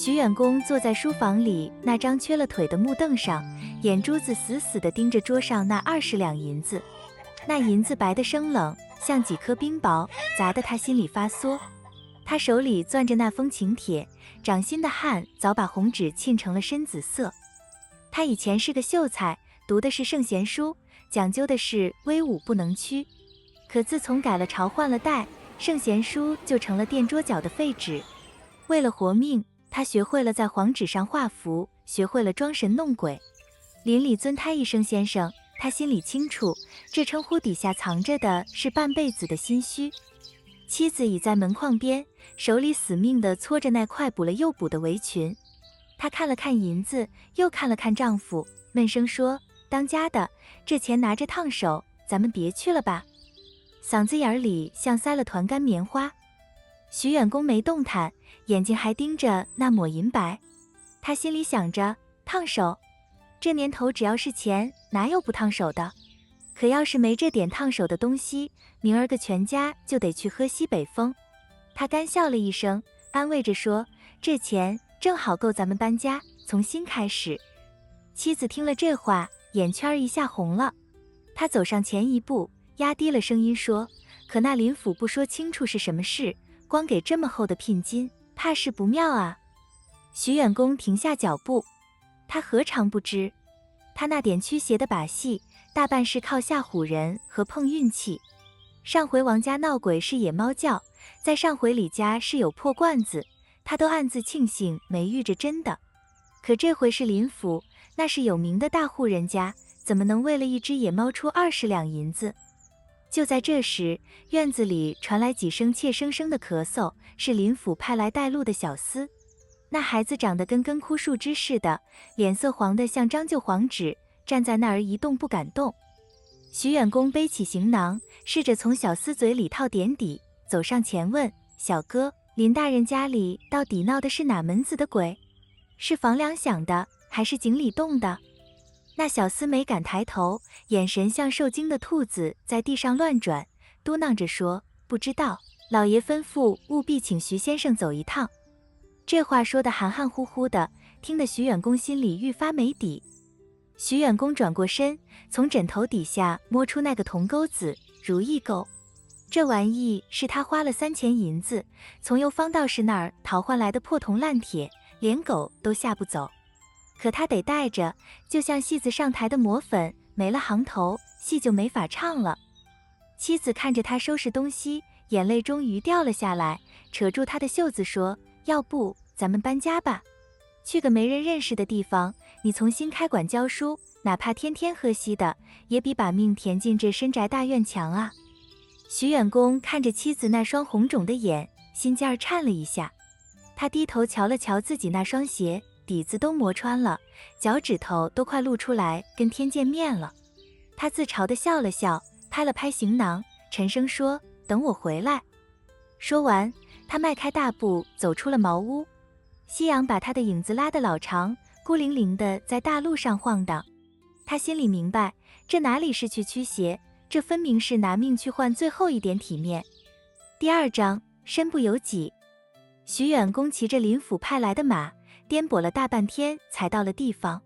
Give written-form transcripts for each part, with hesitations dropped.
徐远公坐在书房里那张缺了腿的木凳上，眼珠子死死地盯着桌上那20两银子。那银子白得生冷，像几颗冰雹，砸得他心里发缩。他手里攥着那封请帖，掌心的汗早把红纸沁成了深紫色。他以前是个秀才，读的是圣贤书，讲究的是威武不能屈。可自从改了朝换了代，圣贤书就成了垫桌脚的废纸。为了活命，他学会了在黄纸上画符，学会了装神弄鬼。邻里尊他一声先生，他心里清楚，这称呼底下藏着的是半辈子的心虚。妻子倚在门框边，手里死命地搓着那块补了又补的围裙。她看了看银子，又看了看丈夫，闷声说：“当家的，这钱拿着烫手，咱们别去了吧。”嗓子眼里像塞了团干棉花。徐远公没动弹，眼睛还盯着那抹银白。他心里想着，烫手？这年头只要是钱，哪有不烫手的？可要是没这点烫手的东西，明儿个全家就得去喝西北风。他干笑了一声，安慰着说：“这钱正好够咱们搬家，从新开始。”妻子听了这话，眼圈一下红了。他走上前一步，压低了声音说：“可那林府不说清楚是什么事，光给这么厚的聘金，怕是不妙啊。”徐远公停下脚步，他何尝不知，他那点驱邪的把戏，大半是靠吓唬人和碰运气。上回王家闹鬼是野猫叫，在上回李家是有破罐子，他都暗自庆幸没遇着真的。可这回是林府，那是有名的大户人家，怎么能为了一只野猫出20两银子？就在这时，院子里传来几声怯生生的咳嗽，是林府派来带路的小厮。那孩子长得跟根枯树枝似的，脸色黄得像张旧黄纸，站在那儿一动不敢动。徐远公背起行囊，试着从小厮嘴里套点底，走上前问：“小哥，林大人家里到底闹的是哪门子的鬼？是房梁响的，还是井里动的？”那小厮没敢抬头，眼神像受惊的兔子在地上乱转，嘟囔着说：“不知道，老爷吩咐务必请徐先生走一趟。”这话说得含含糊糊的，听得徐远公心里愈发没底。徐远公转过身，从枕头底下摸出那个铜钩子，如意钩。这玩意是他花了3钱银子，从游方道士那儿淘换来的破铜烂铁，连狗都吓不走。可他得带着，就像戏子上台的磨粉，没了行头，戏就没法唱了。妻子看着他收拾东西，眼泪终于掉了下来，扯住他的袖子说：“要不咱们搬家吧，去个没人认识的地方，你重新开馆教书，哪怕天天喝稀的，也比把命填进这深宅大院强啊。”徐远公看着妻子那双红肿的眼，心尖儿颤了一下。他低头瞧了瞧自己那双鞋，底子都磨穿了，脚趾头都快露出来跟天见面了。他自嘲地笑了笑，拍了拍行囊，沉声说：“等我回来。”说完，他迈开大步走出了茅屋。夕阳把他的影子拉得老长，孤零零地在大路上晃荡。他心里明白，这哪里是去驱邪，这分明是拿命去换最后一点体面。第2章，身不由己。徐远公骑着林府派来的马，颠簸了大半天才到了地方。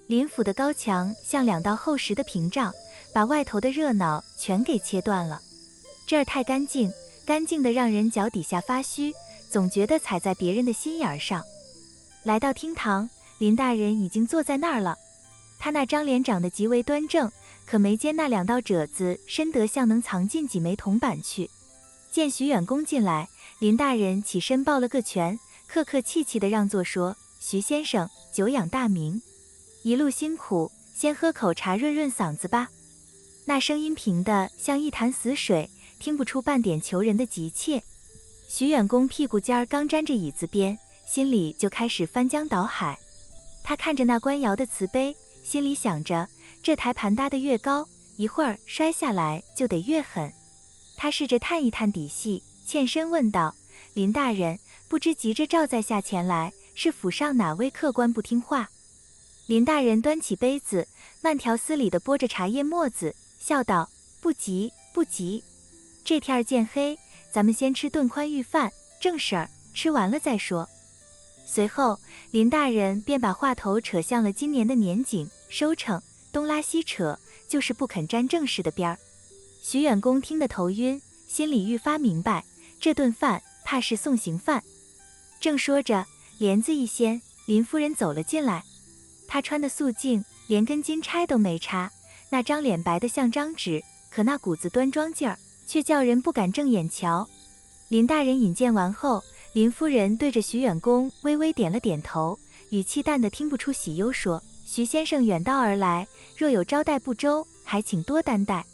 林府的高墙像2道厚实的屏障，把外头的热闹全给切断了。这儿太干净，干净的让人脚底下发虚，总觉得踩在别人的心眼上。来到厅堂，林大人已经坐在那儿了。他那张脸长得极为端正，可眉间那2道褶子深得像能藏进几枚铜板去。见徐远公进来，林大人起身抱了个拳，客客气气地让座说：“徐先生，久仰大名，一路辛苦，先喝口茶润润嗓子吧。”那声音平的像一潭死水，听不出半点求人的急切。徐远公屁股尖儿刚沾着椅子边，心里就开始翻江倒海。他看着那官窑的瓷杯，心里想着，这台盘搭得越高，一会儿摔下来就得越狠。他试着探一探底细，欠身问道：“林大人，不知急着召在下前来，是府上哪位客官不听话？”林大人端起杯子，慢条斯理地拨着茶叶沫子，笑道：“不急，不急。这天儿渐黑，咱们先吃顿宽裕饭，正事儿吃完了再说。”随后，林大人便把话头扯向了今年的年景、收成，东拉西扯，就是不肯沾正事的边儿。徐远公听得头晕，心里愈发明白，这顿饭怕是送行饭。正说着，帘子一掀，林夫人走了进来。她穿的素净，连根金钗都没插，那张脸白得像张纸，可那股子端庄劲儿，却叫人不敢正眼瞧。林大人引荐完后，林夫人对着徐远公微微点了点头，语气淡得听不出喜忧，说：“徐先生远道而来，若有招待不周，还请多担待。”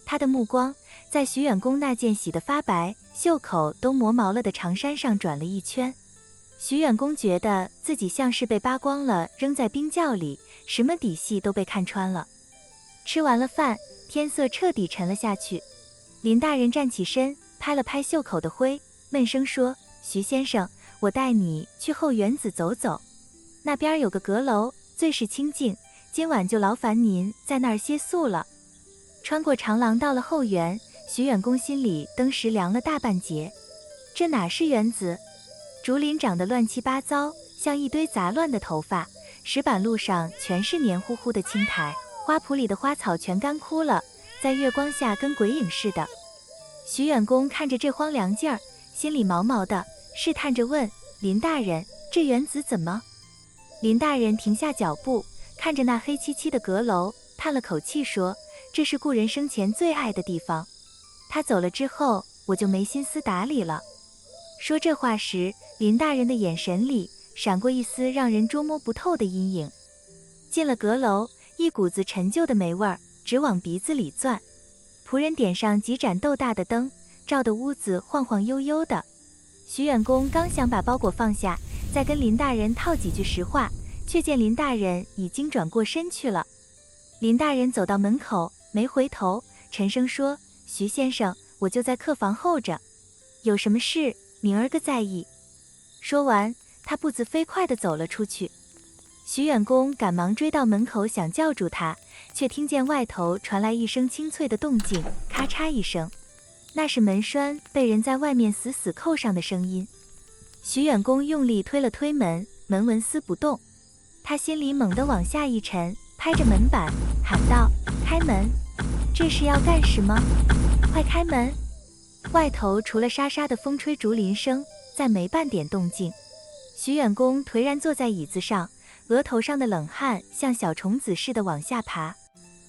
他的目光在徐远公那件洗得发白、袖口都磨毛了的长衫上转了一圈。徐远公觉得自己像是被扒光了，扔在冰窖里，什么底细都被看穿了。吃完了饭，天色彻底沉了下去。林大人站起身，拍了拍袖口的灰，闷声说：“徐先生，我带你去后园子走走，那边有个阁楼，最是清静，今晚就劳烦您在那儿歇宿了。”穿过长廊到了后园，徐远公心里登时凉了大半截。这哪是园子？竹林长得乱七八糟，像一堆杂乱的头发，石板路上全是黏糊糊的青苔，花圃里的花草全干枯了，在月光下跟鬼影似的。徐远公看着这荒凉劲儿，心里毛毛的，试探着问林大人：“这园子怎么？”林大人停下脚步，看着那黑漆漆的阁楼，叹了口气说：“这是故人生前最爱的地方，他走了之后，我就没心思打理了。”说这话时，林大人的眼神里闪过一丝让人捉摸不透的阴影。进了阁楼，一股子陈旧的霉味儿直往鼻子里钻。仆人点上几盏豆大的灯，照得屋子晃晃悠悠的。徐远公刚想把包裹放下，再跟林大人套几句实话，却见林大人已经转过身去了。林大人走到门口，没回头，沉声说：“徐先生，我就在客房候着，有什么事明儿个在意。”说完，他步子飞快地走了出去。徐远公赶忙追到门口，想叫住他，却听见外头传来一声清脆的动静，咔嚓一声，那是门栓被人在外面死死扣上的声音。徐远公用力推了推门，门纹丝不动。他心里猛地往下一沉，拍着门板喊道：“开门！这是要干什么？快开门！”外头除了沙沙的风吹竹林声，再没半点动静。徐远公颓然坐在椅子上，额头上的冷汗像小虫子似的往下爬。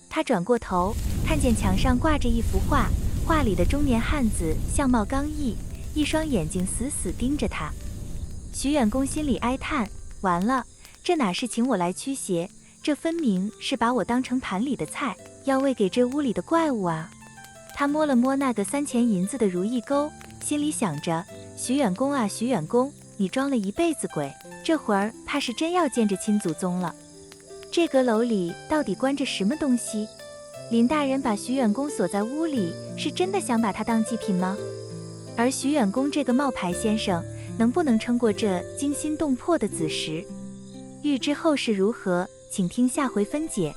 他转过头，看见墙上挂着一幅画，画里的中年汉子相貌刚毅，一双眼睛死死盯着他。徐远公心里哀叹：完了，这哪是请我来驱邪，这分明是把我当成盘里的菜，要喂给这屋里的怪物啊！他摸了摸那个3钱银子的如意钩，心里想着：徐远公啊，徐远公，你装了一辈子鬼，这会儿怕是真要见着亲祖宗了。这阁楼里到底关着什么东西？林大人把徐远公锁在屋里，是真的想把他当祭品吗？而徐远公这个冒牌先生，能不能撑过这惊心动魄的子时？欲知后事如何，请听下回分解。